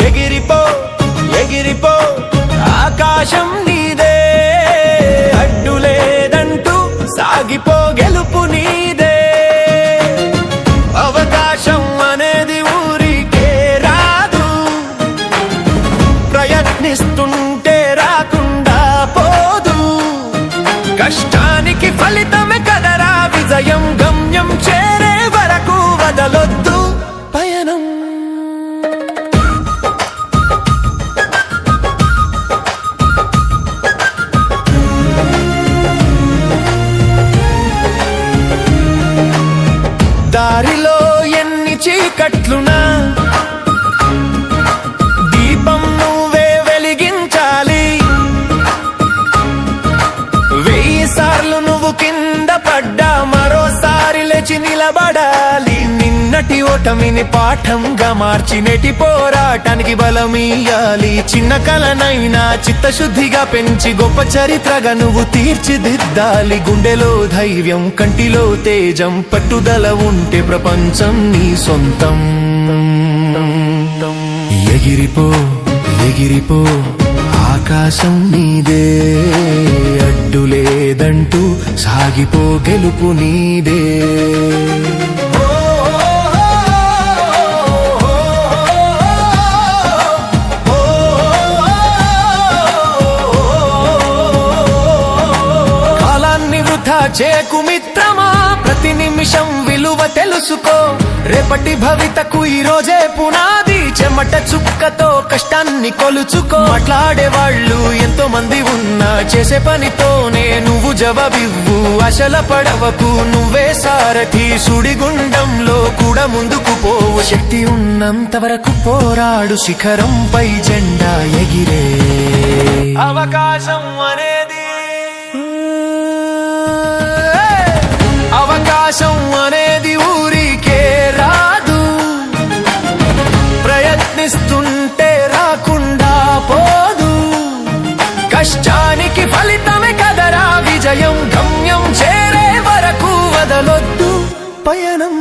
ఎగిరిపో ఎగిరిపో ఆకాశం నీదే, అడ్డు లేదంటూ సాగిపో గెలుపు నీదే. అవకాశం అనేది ఊరికే రాదు, ప్రయత్నిస్తుంటే రాకుండా పోదు. కష్టానికి ఫలితమే కదరా విజయం, గమ్యం చేరే వరకు వదలొద్దు పయనం. దారిలో ఎన్ని చీకట్లున్నా దీపం నువ్వే వెలిగించాలి. 1000 సార్లు నువ్వు కింద పడ్డా మరోసారి లేచి నిలబడాలి. నిన్నటి ఓటమిని పాఠంగా మార్చి నేటి పోరాటానికి బలమీయాలి. చిన్న కలనైనా చిత్తశుద్ధిగా పెంచి గొప్ప చరిత్రగా నువ్వు తీర్చిదిద్దాలి. గుండెలో ధైర్యం, కంటిలో తేజం, పట్టుదల ఉంటే ప్రపంచం నీ సొంతం. ఎగిరిపో ఎగిరిపో ఆకాశం నీదే, అడ్డు లేదంటూ సాగిపో గెలుపు నీదే. చేకు మిత్రమా, ప్రతి నిమిషం విలువ తెలుసుకో. రేపటి భవితకు ఈ రోజే పునాది, చెమట చుక్కతో కష్టాన్ని కొలుచుకో. మాట్లాడే వాళ్ళు ఎంతో మంది ఉన్నా చేసే పనితోనే నువ్వు జవాబివ్వు. ఆశల పడవకు నువ్వే సారథి, సుడిగుండంలో కూడా ముందుకు పోవు. శక్తి ఉన్నంత వరకు పోరాడు, శిఖరంపై జెండా ఎగిరే. అవకాశం అనేది అవకాశం అనేది ఊరికే రాదు, ప్రయత్నిస్తుంటే రాకుండా పోదు. కష్టానికి ఫలితమే కదరా విజయం, గమ్యం చేరే వరకు వదలొద్దు పయనం.